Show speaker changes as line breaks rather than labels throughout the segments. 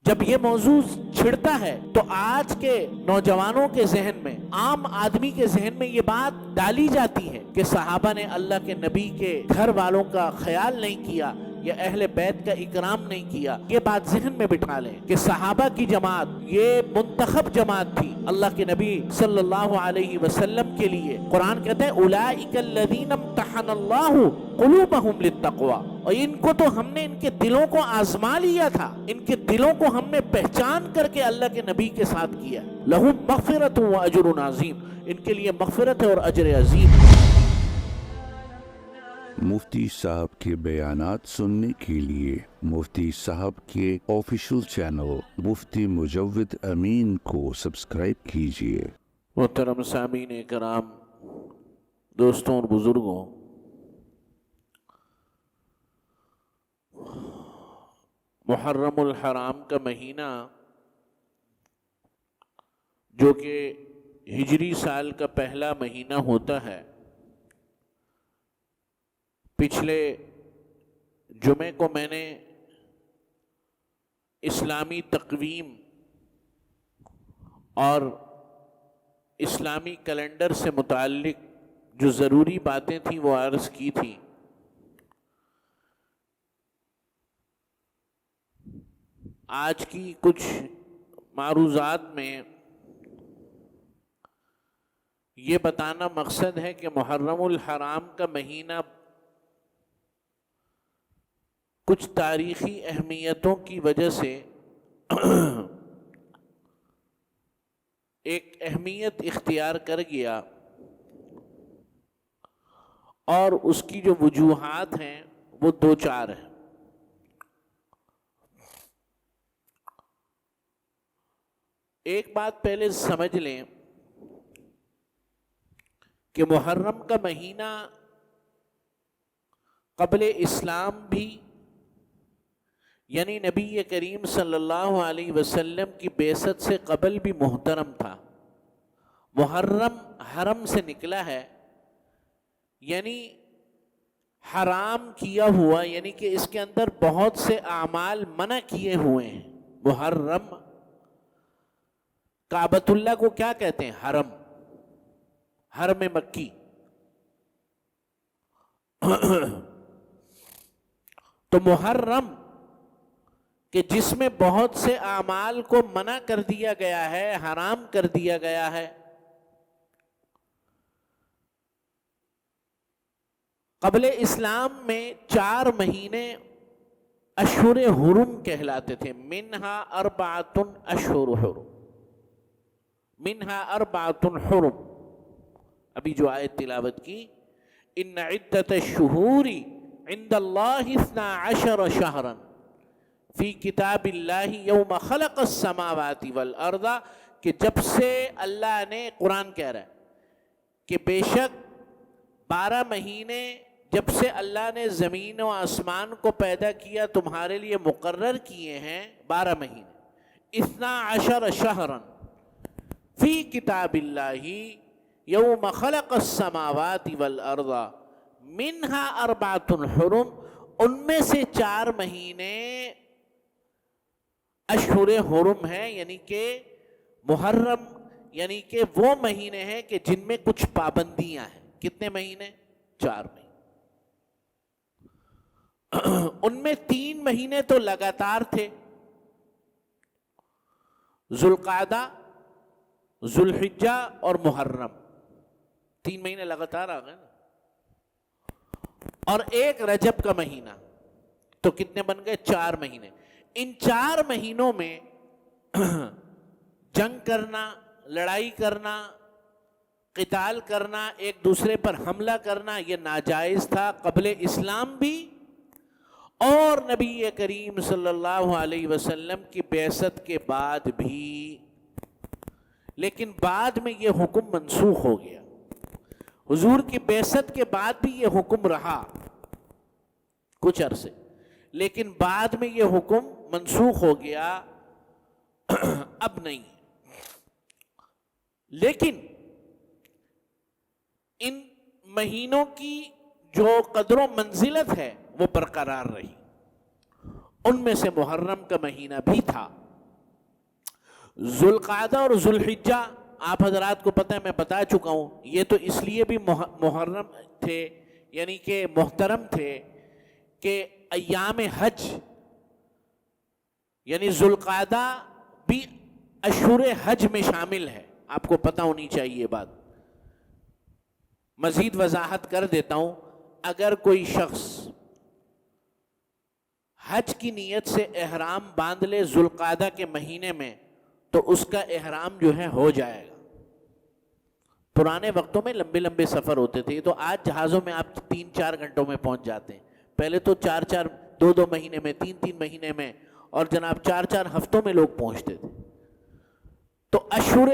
جب یہ موضوع چھڑتا ہے تو آج کے نوجوانوں کے ذہن میں، عام آدمی کے ذہن میں یہ بات ڈالی جاتی ہے کہ صحابہ نے اللہ کے نبی کے گھر والوں کا خیال نہیں کیا یا اہل بیت کا اکرام نہیں کیا۔ یہ بات ذہن میں بٹھا لیں کہ صحابہ کی جماعت یہ منتخب جماعت تھی اللہ کے نبی صلی اللہ علیہ وسلم کے لیے۔ قرآن کہتا ہے اولئک الذین امتحن اللہ قلوبہم للتقوی، اور ان کو تو ہم نے ان کے دلوں کو آزما لیا تھا، ان کے دلوں کو ہم نے پہچان کر کے اللہ کے نبی کے ساتھ کیا۔ لہم مغفرۃ و اجر عظیم، ان کے لیے مغفرت ہے اور اجر عظیم۔
مفتی صاحب کے بیانات سننے کے لیے مفتی صاحب کے آفیشیل چینل مفتی مجود امین کو سبسکرائب کیجیے۔
محترم سامعین کرام، دوستوں اور بزرگوں، محرم الحرام کا مہینہ جو کہ ہجری سال کا پہلا مہینہ ہوتا ہے، پچھلے جمعے کو میں نے اسلامی تقویم اور اسلامی کیلنڈر سے متعلق جو ضروری باتیں تھیں وہ عرض کی تھیں۔ آج کی کچھ معروضات میں یہ بتانا مقصد ہے کہ محرم الحرام کا مہینہ کچھ تاریخی اہمیتوں کی وجہ سے ایک اہمیت اختیار کر گیا، اور اس کی جو وجوہات ہیں وہ دو چار ہیں۔ ایک بات پہلے سمجھ لیں کہ محرم کا مہینہ قبل اسلام بھی، یعنی نبی کریم صلی اللہ علیہ وسلم کی بعثت سے قبل بھی محترم تھا۔ محرم حرم سے نکلا ہے، یعنی حرام کیا ہوا، یعنی کہ اس کے اندر بہت سے اعمال منع کیے ہوئے ہیں۔ محرم، کعبۃ اللہ کو کیا کہتے ہیں؟ حرم، حرم مکی۔ تو محرم کہ جس میں بہت سے اعمال کو منع کر دیا گیا ہے، حرام کر دیا گیا ہے۔ قبل اسلام میں 4 مہینے اشہر حرم کہلاتے تھے۔ منہا اربعۃ اشہر حرم، منہا اربعۃ حرم۔ ابھی جو آیت تلاوت کی، ان عدۃ الشہور عند اللہ 12 شہرا فی کتاب اللہ یوم خلق السماوات والارض، کہ جب سے اللہ نے، قرآن کہہ رہا ہے کہ بے شک 12 مہینے جب سے اللہ نے زمین و آسمان کو پیدا کیا تمہارے لیے مقرر کیے ہیں 12 مہینے۔ 12 شہرا فی کتاب اللہ یوم خلق السماوات والارض منہا 4 حرم، ان میں سے 4 مہینے اشہر حرم ہیں، یعنی کہ محرم، یعنی کہ وہ مہینے ہیں کہ جن میں کچھ پابندیاں ہیں۔ کتنے مہینے؟ 4 مہینے۔ ان میں 3 مہینے تو لگاتار تھے، ذوالقعدہ، ذوالحجہ اور محرم۔ 3 مہینے لگاتار آ گئے نا، اور ایک رجب کا مہینہ، تو کتنے بن گئے؟ 4 مہینے۔ ان 4 مہینوں میں جنگ کرنا، لڑائی کرنا، قتال کرنا، ایک دوسرے پر حملہ کرنا، یہ ناجائز تھا قبل اسلام بھی اور نبی کریم صلی اللہ علیہ وسلم کی بعثت کے بعد بھی۔ لیکن بعد میں یہ حکم منسوخ ہو گیا۔ حضور کی بعثت کے بعد بھی یہ حکم رہا کچھ عرصے، لیکن بعد میں یہ حکم منسوخ ہو گیا، اب نہیں۔ لیکن ان مہینوں کی جو قدر و منزلت ہے وہ برقرار رہی۔ ان میں سے محرم کا مہینہ بھی تھا، ذوالقعدہ اور ذوالحجہ آپ حضرات کو پتہ ہے، میں بتا چکا ہوں، یہ تو اس لیے بھی محرم تھے، یعنی کہ محترم تھے کہ ایام حج، یعنی ذوالقعدہ بھی اشہر حج میں شامل ہے، آپ کو پتہ ہونی چاہیے بات۔ مزید وضاحت کر دیتا ہوں، اگر کوئی شخص حج کی نیت سے احرام باندھ لے ذوالقعدہ کے مہینے میں تو اس کا احرام جو ہے ہو جائے گا۔ پرانے وقتوں میں لمبے لمبے سفر ہوتے تھے، تو آج جہازوں میں آپ 3-4 گھنٹوں میں پہنچ جاتے ہیں، پہلے تو 2 مہینے میں، 3 مہینے میں، اور جناب 4 ہفتوں میں لوگ پہنچتے تھے۔ تو اشہر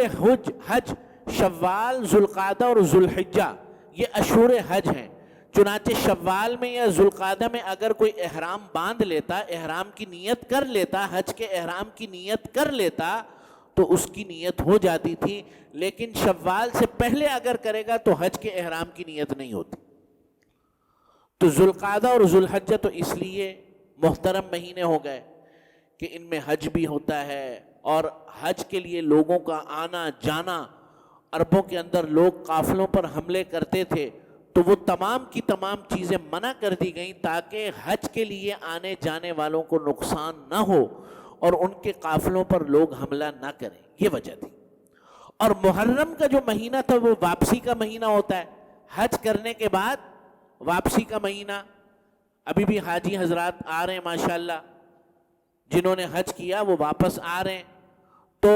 حج شوال، ذوالقعدہ اور ذوالحجہ یہ اشہر حج ہیں، چنانچہ شوال میں یا ذوالقعدہ میں اگر کوئی احرام باندھ لیتا، احرام کی نیت کر لیتا، حج کے احرام کی نیت کر لیتا تو اس کی نیت ہو جاتی تھی، لیکن شوال سے پہلے اگر کرے گا تو حج کے احرام کی نیت نہیں ہوتی۔ تو ذوالقعدہ اور ذوالحجہ تو اس لیے محترم مہینے ہو گئے کہ ان میں حج بھی ہوتا ہے، اور حج کے لیے لوگوں کا آنا جانا، عربوں کے اندر لوگ قافلوں پر حملے کرتے تھے، تو وہ تمام کی تمام چیزیں منع کر دی گئیں تاکہ حج کے لیے آنے جانے والوں کو نقصان نہ ہو اور ان کے قافلوں پر لوگ حملہ نہ کریں، یہ وجہ تھی۔ اور محرم کا جو مہینہ تھا وہ واپسی کا مہینہ ہوتا ہے، حج کرنے کے بعد واپسی کا مہینہ۔ ابھی بھی حاجی حضرات آ رہے ہیں ماشاءاللہ، جنہوں نے حج کیا وہ واپس آ رہے ہیں، تو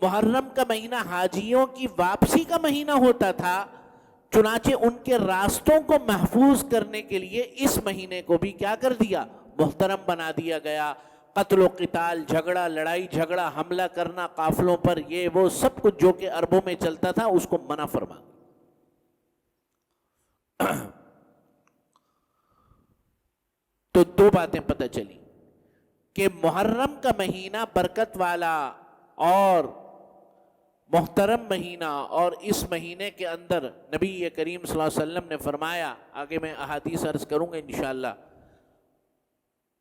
محرم کا مہینہ حاجیوں کی واپسی کا مہینہ ہوتا تھا، چنانچہ ان کے راستوں کو محفوظ کرنے کے لیے اس مہینے کو بھی کیا کر دیا، محترم بنا دیا گیا۔ قتل و قتال، جھگڑا، لڑائی جھگڑا، حملہ کرنا قافلوں پر، یہ وہ سب کچھ جو کہ عربوں میں چلتا تھا اس کو منع فرما۔ تو 2 باتیں پتہ چلی کہ محرم کا مہینہ برکت والا اور محترم مہینہ، اور اس مہینے کے اندر نبی کریم صلی اللہ علیہ وسلم نے فرمایا، آگے میں احادیث عرض کروں گا انشاءاللہ،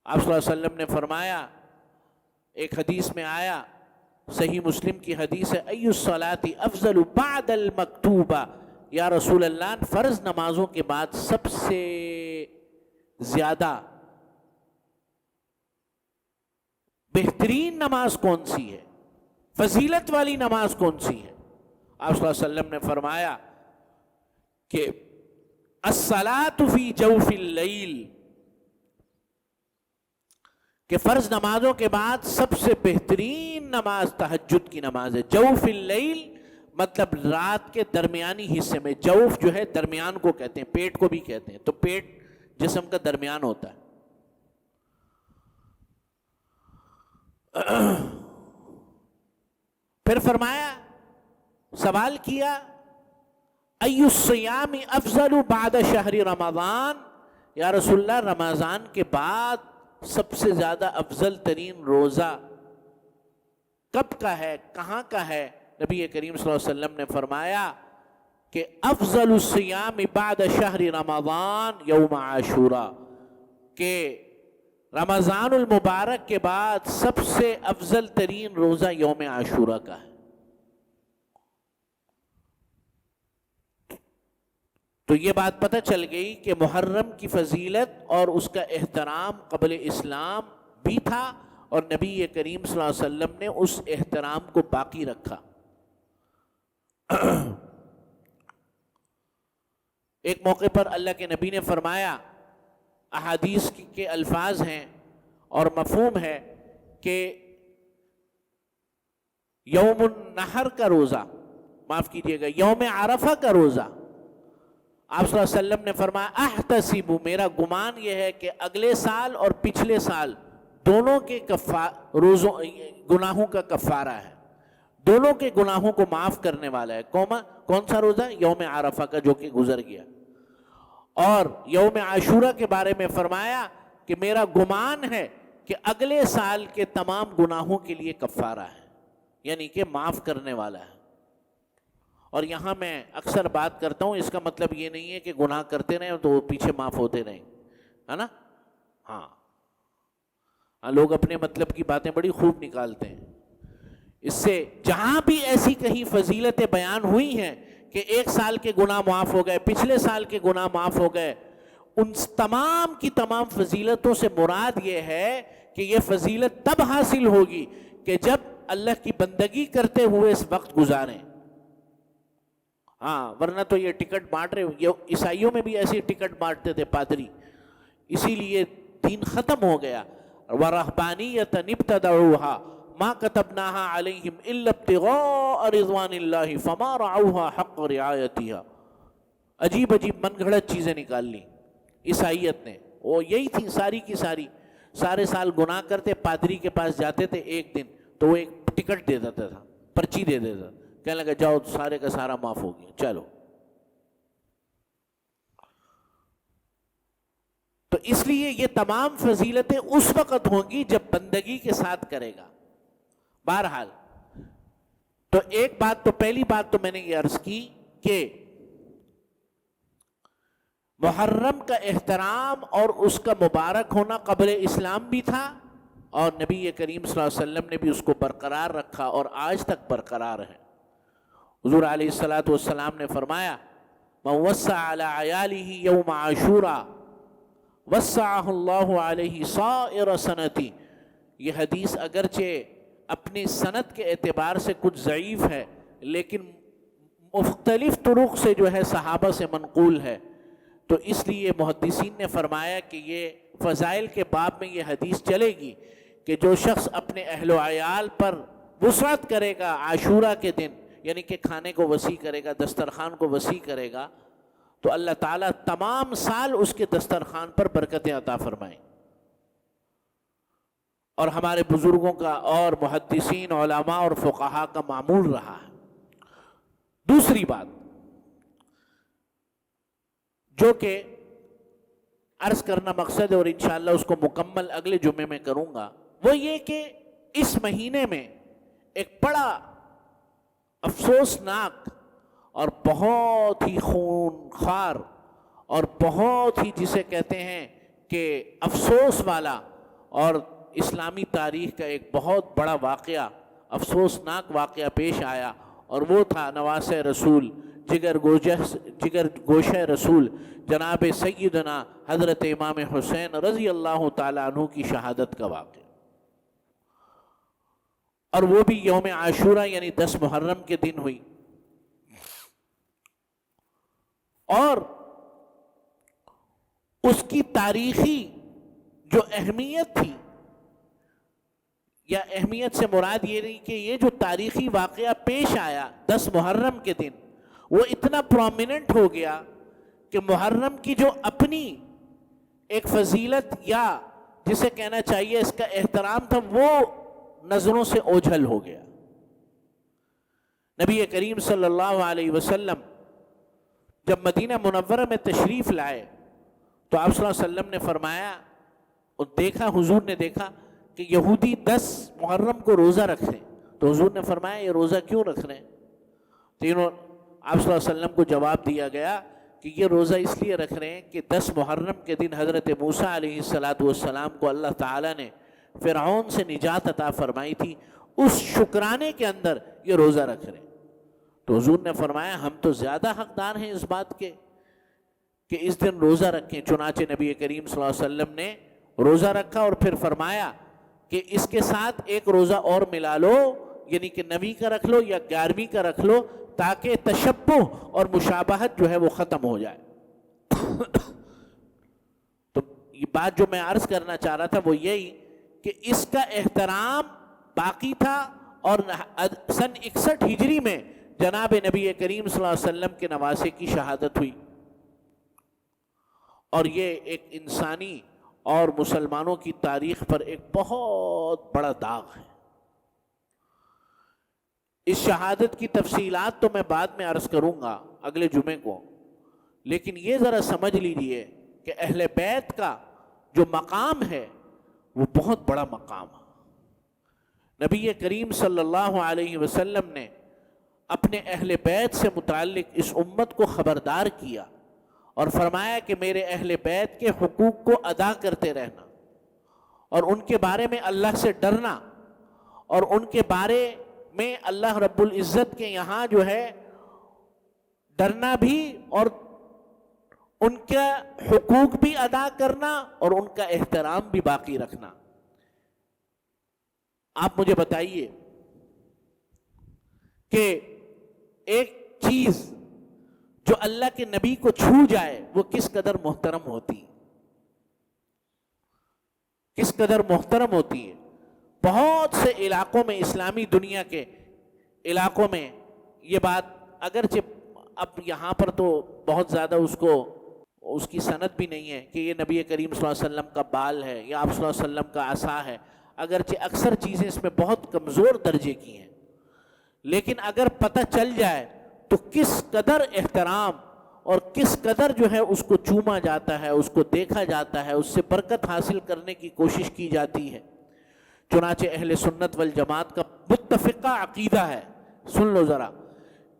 آپ صلی اللہ علیہ وسلم نے فرمایا، ایک حدیث میں آیا، صحیح مسلم کی حدیث ہے، ای الصلاۃ افضل بعد المکتوبہ، یا رسول اللہ فرض نمازوں کے بعد سب سے زیادہ بہترین نماز کون سی ہے، فضیلت والی نماز کون سی ہے؟ آپ صلی اللہ علیہ وسلم نے فرمایا کہ الصلاۃ فی جوف اللیل، کہ فرض نمازوں کے بعد سب سے بہترین نماز تہجد کی نماز ہے۔ جوف اللیل مطلب رات کے درمیانی حصے میں، جوف جو ہے درمیان کو کہتے ہیں، پیٹ کو بھی کہتے ہیں، تو پیٹ جسم کا درمیان ہوتا ہے۔ پھر فرمایا، سوال کیا، ای الصیام افضل بعد شہر رمضان، یا رسول اللہ رمضان کے بعد سب سے زیادہ افضل ترین روزہ کب کا ہے، کہاں کا ہے؟ نبی کریم صلی اللہ علیہ وسلم نے فرمایا کہ افضل الصیام بعد شہر رمضان یوم عاشوراء، کہ رمضان المبارک کے بعد سب سے افضل ترین روزہ یوم عاشوراء کا ہے۔ تو یہ بات پتہ چل گئی کہ محرم کی فضیلت اور اس کا احترام قبل اسلام بھی تھا، اور نبی کریم صلی اللہ علیہ وسلم نے اس احترام کو باقی رکھا۔ ایک موقع پر اللہ کے نبی نے فرمایا، احادیث کے الفاظ ہیں اور مفہوم ہے کہ یوم النحر کا روزہ، معاف کیجیے گا یوم عرفہ کا روزہ، آپ صلی اللہ علیہ وسلم نے فرمایا احتسب، میرا گمان یہ ہے کہ اگلے سال اور پچھلے سال دونوں کے روزوں گناہوں کا کفارہ ہے، دونوں کے گناہوں کو معاف کرنے والا ہے۔ کون سا روزہ؟ یوم عرفہ کا جو کہ گزر گیا۔ اور یوم عاشوراء کے بارے میں فرمایا کہ میرا گمان ہے کہ اگلے سال کے تمام گناہوں کے لیے کفارہ ہے، یعنی کہ معاف کرنے والا ہے۔ اور یہاں میں اکثر بات کرتا ہوں، اس کا مطلب یہ نہیں ہے کہ گناہ کرتے رہیں تو وہ پیچھے معاف ہوتے رہیں، ہے نا؟ ہاں، لوگ اپنے مطلب کی باتیں بڑی خوب نکالتے ہیں۔ اس سے جہاں بھی ایسی کہیں فضیلتیں بیان ہوئی ہیں کہ 1 سال کے گناہ معاف ہو گئے، پچھلے سال کے گناہ معاف ہو گئے، ان تمام کی تمام فضیلتوں سے مراد یہ ہے کہ یہ فضیلت تب حاصل ہوگی کہ جب اللہ کی بندگی کرتے ہوئے اس وقت گزاریں. ہاں ورنہ تو یہ ٹکٹ بانٹ رہے، یہ عیسائیوں میں بھی ایسی ٹکٹ بانٹتے تھے پادری، اسی لیے دین ختم ہو گیا. وَرَهْبَانِيَّةً ابْتَدَعُوهَا مَا كَتَبْنَاهَا عَلَيْهِمْ إِلَّا ابْتِغَاءَ رِضْوَانِ اللَّهِ فَمَا رَعَوْهَا حَقَّ رِعَایَتِهَا. عجیب من گھڑت چیزیں نکال لی عیسائیت نے. وہ یہی تھی ساری کی ساری، سارے سال گناہ کرتے، پادری کے پاس جاتے تھے، ایک دن تو وہ ایک ٹکٹ دے دیتا تھا، پرچی دے دیتا تھا، کہنے لگا جاؤ سارے کا سارا معاف ہو گیا چلو. تو اس لیے یہ تمام فضیلتیں اس وقت ہوں گی جب بندگی کے ساتھ کرے گا. بہرحال تو ایک بات تو، پہلی بات تو میں نے یہ عرض کی کہ محرم کا احترام اور اس کا مبارک ہونا قبل اسلام بھی تھا، اور نبی کریم صلی اللہ علیہ وسلم نے بھی اس کو برقرار رکھا اور آج تک برقرار ہے. حضور علیہ الصلوۃ والسلام نے فرمایا من وسع علی عیالہ یوم عاشوراء وسعہ اللہ علیہ سائر سنتی. یہ حدیث اگرچہ اپنی سند کے اعتبار سے کچھ ضعیف ہے، لیکن مختلف طرق سے جو ہے صحابہ سے منقول ہے، تو اس لیے محدثین نے فرمایا کہ یہ فضائل کے باب میں یہ حدیث چلے گی کہ جو شخص اپنے اہل و عیال پر وسعت کرے گا عاشورہ کے دن، یعنی کہ کھانے کو وسیع کرے گا، دسترخوان کو وسیع کرے گا، تو اللہ تعالیٰ تمام سال اس کے دسترخوان پر برکتیں عطا فرمائیں. اور ہمارے بزرگوں کا اور محدثین، علماء اور فقہاء کا معمول رہا ہے. دوسری بات جو کہ عرض کرنا مقصد ہے اور انشاءاللہ اس کو مکمل اگلے جمعے میں کروں گا، وہ یہ کہ اس مہینے میں ایک بڑا افسوسناک اور بہت ہی خونخوار اور بہت ہی جسے کہتے ہیں کہ افسوس والا اور اسلامی تاریخ کا ایک بہت بڑا واقعہ، افسوسناک واقعہ پیش آیا، اور وہ تھا نواسہ رسول، جگر گوشہ رسول جناب سیدنا حضرت امام حسین رضی اللہ تعالیٰ عنہ کی شہادت کا واقعہ. اور وہ بھی یوم عاشورہ یعنی 10 محرم کے دن ہوئی. اور اس کی تاریخی جو اہمیت تھی، یا اہمیت سے مراد یہ نہیں کہ یہ جو تاریخی واقعہ پیش آیا 10 محرم کے دن، وہ اتنا پرومیننٹ ہو گیا کہ محرم کی جو اپنی ایک فضیلت یا جسے کہنا چاہیے اس کا احترام تھا، وہ نظروں سے اوجھل ہو گیا. نبی کریم صلی اللہ علیہ وسلم جب مدینہ منورہ میں تشریف لائے تو آپ صلی اللہ علیہ وسلم نے فرمایا، اور دیکھا، حضور نے دیکھا کہ یہودی 10 محرم کو روزہ رکھ رہے ہیں، تو حضور نے فرمایا یہ روزہ کیوں رکھ رہے ہیں؟ تینوں آپ صلی اللہ علیہ وسلم کو جواب دیا گیا کہ یہ روزہ اس لیے رکھ رہے ہیں کہ 10 محرم کے دن حضرت موسیٰ علیہ السلام کو اللہ تعالیٰ نے فرعون سے نجات عطا فرمائی تھی، اس شکرانے کے اندر یہ روزہ رکھ رہے ہیں. تو حضور نے فرمایا ہم تو زیادہ حقدار ہیں اس بات کے کہ اس دن روزہ رکھیں. چنانچہ نبی کریم صلی اللہ علیہ وسلم نے روزہ رکھا اور پھر فرمایا کہ اس کے ساتھ ایک روزہ اور ملا لو، یعنی کہ 9 کا رکھ لو یا 11 کا رکھ لو، تاکہ تشبہ اور مشابہت جو ہے وہ ختم ہو جائے. تو یہ بات جو میں عرض کرنا چاہ رہا تھا وہ یہی کہ اس کا احترام باقی تھا، اور سن 61 ہجری میں جناب نبی کریم صلی اللہ علیہ وسلم کے نواسے کی شہادت ہوئی. اور یہ ایک انسانی اور مسلمانوں کی تاریخ پر ایک بہت بڑا داغ ہے. اس شہادت کی تفصیلات تو میں بعد میں عرض کروں گا اگلے جمعے کو، لیکن یہ ذرا سمجھ لیجئے کہ اہل بیت کا جو مقام ہے وہ بہت بڑا مقام ہے. نبی کریم صلی اللہ علیہ وسلم نے اپنے اہل بیت سے متعلق اس امت کو خبردار کیا اور فرمایا کہ میرے اہل بیت کے حقوق کو ادا کرتے رہنا، اور ان کے بارے میں اللہ سے ڈرنا، اور ان کے بارے میں اللہ رب العزت کے یہاں جو ہے ڈرنا بھی اور ان کا حقوق بھی ادا کرنا اور ان کا احترام بھی باقی رکھنا. آپ مجھے بتائیے کہ ایک چیز جو اللہ کے نبی کو چھو جائے وہ کس قدر محترم ہوتی ہے, کس قدر محترم ہوتی ہے. بہت سے علاقوں میں, اسلامی دنیا کے علاقوں میں یہ بات, اگرچہ اب یہاں پر تو بہت زیادہ اس کی سند بھی نہیں ہے کہ یہ نبی کریم صلی اللہ علیہ وسلم کا بال ہے یا آپ صلی اللہ علیہ وسلم کا عصا ہے, اگرچہ اکثر چیزیں اس میں بہت کمزور درجے کی ہیں, لیکن اگر پتہ چل جائے تو کس قدر احترام اور کس قدر جو ہے اس کو چوما جاتا ہے, اس کو دیکھا جاتا ہے, اس سے برکت حاصل کرنے کی کوشش کی جاتی ہے. چنانچہ اہل سنت والجماعت کا متفقہ عقیدہ ہے, سن لو ذرا,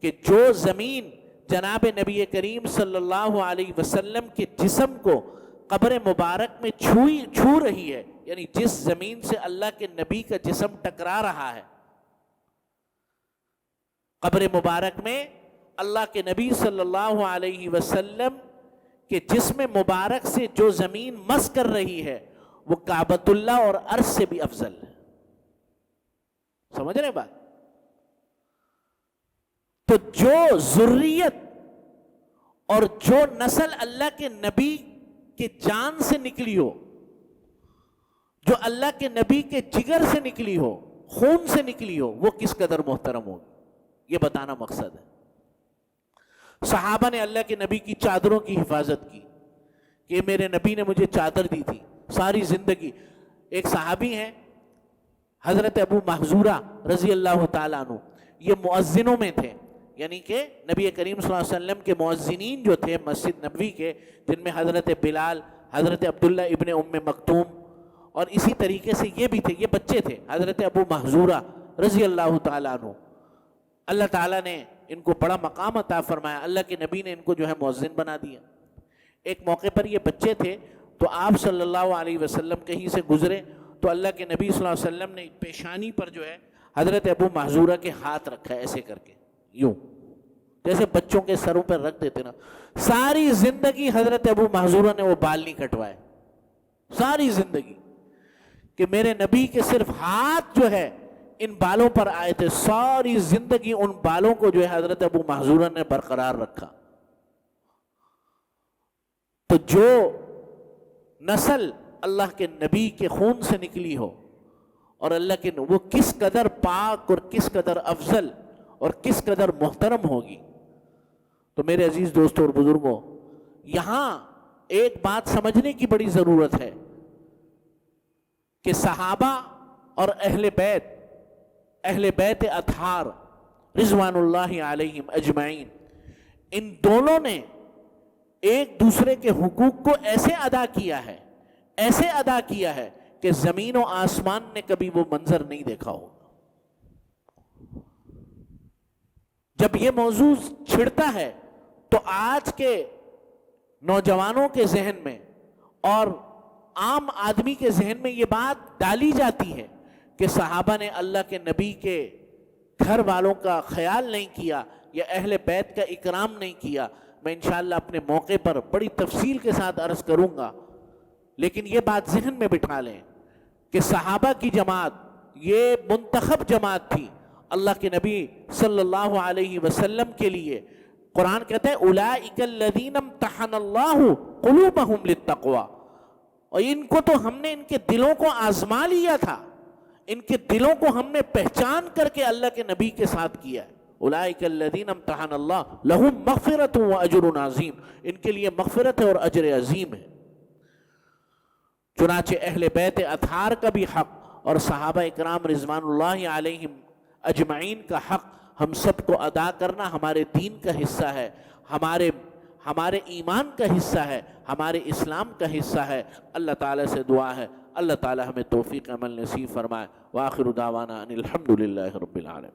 کہ جو زمین جناب نبی کریم صلی اللہ علیہ وسلم کے جسم کو قبر مبارک میں چھو رہی ہے, یعنی جس زمین سے اللہ کے نبی کا جسم ٹکرا رہا ہے, قبر مبارک میں اللہ کے نبی صلی اللہ علیہ وسلم کے جسم مبارک سے جو زمین مس کر رہی ہے وہ کعبۃ اللہ اور عرش سے بھی افضل ہے. سمجھ رہے بات؟ تو جو ذریت اور جو نسل اللہ کے نبی کے جان سے نکلی ہو, جو اللہ کے نبی کے جگر سے نکلی ہو, خون سے نکلی ہو, وہ کس قدر محترم ہوگی, یہ بتانا مقصد ہے. صحابہ نے اللہ کے نبی کی چادروں کی حفاظت کی کہ میرے نبی نے مجھے چادر دی تھی ساری زندگی. ایک صحابی ہیں حضرت ابو محذورہ رضی اللہ تعالیٰ عنہ, یہ مؤذنوں میں تھے, یعنی کہ نبی کریم صلی اللہ علیہ وسلم کے مؤذنین جو تھے مسجد نبوی کے, جن میں حضرت بلال, حضرت عبداللہ ابن ام مکتوم اور اسی طریقے سے یہ بھی تھے, یہ بچے تھے, حضرت ابو محذورہ رضی اللہ تعالیٰ عنہ. اللہ تعالیٰ نے ان کو بڑا مقام عطا فرمایا, اللہ کے نبی نے ان کو جو ہے مؤذن بنا دیا. ایک موقع پر یہ بچے تھے تو آپ صلی اللہ علیہ وسلم کہیں سے گزرے تو اللہ کے نبی صلی اللہ علیہ وسلم نے پیشانی پر جو ہے حضرت ابو محذورہ کے ہاتھ رکھا ہے ایسے کر کے, یوں جیسے بچوں کے سروں پر رکھ دیتے نا. ساری زندگی حضرت ابو محذورہ نے وہ بال نہیں کٹوائے, ساری زندگی, کہ میرے نبی کے صرف ہاتھ جو ہے ان بالوں پر آئے تھے, ساری زندگی ان بالوں کو جو ہے حضرت ابو محذورہ نے برقرار رکھا. تو جو نسل اللہ کے نبی کے خون سے نکلی ہو اور اللہ کے, وہ کس قدر پاک اور کس قدر افضل اور کس قدر محترم ہوگی. تو میرے عزیز دوستوں اور بزرگوں, یہاں ایک بات سمجھنے کی بڑی ضرورت ہے کہ صحابہ اور اہل بیت اطہار رضوان اللہ علیہم اجمعین, ان دونوں نے ایک دوسرے کے حقوق کو ایسے ادا کیا ہے کہ زمین و آسمان نے کبھی وہ منظر نہیں دیکھا ہوگا. جب یہ موضوع چھڑتا ہے تو آج کے نوجوانوں کے ذہن میں اور عام آدمی کے ذہن میں یہ بات ڈالی جاتی ہے کہ صحابہ نے اللہ کے نبی کے گھر والوں کا خیال نہیں کیا یا اہل بیت کا اکرام نہیں کیا. میں انشاءاللہ اپنے موقع پر بڑی تفصیل کے ساتھ عرض کروں گا, لیکن یہ بات ذہن میں بٹھا لیں کہ صحابہ کی جماعت یہ منتخب جماعت تھی اللہ کے نبی صلی اللہ علیہ وسلم کے لیے. قرآن کہتا ہے اولئک الذین امتحن اللہ قلوبہم للتقوی, اور ان کو تو ہم نے ان کے دلوں کو آزما لیا تھا, ان کے دلوں کو ہم نے پہچان کر کے اللہ کے نبی کے ساتھ کیا ہے. اولئک الذین امتحن اللہ لہم مغفرۃ و اجر عظیم, ان کے لیے مغفرت ہے اور اجر عظیم ہے. چنانچہ اہل بیت اطہار کا بھی حق اور صحابہ اکرام رضوان اللہ علیہم اجمعین کا حق ہم سب کو ادا کرنا ہمارے دین کا حصہ ہے, ہمارے ایمان کا حصہ ہے, ہمارے اسلام کا حصہ ہے. اللہ تعالیٰ سے دعا ہے اللہ تعالیٰ ہمیں توفیق عمل نصیب فرمائے. وآخر دعوانا ان الحمد للہ رب العالمین.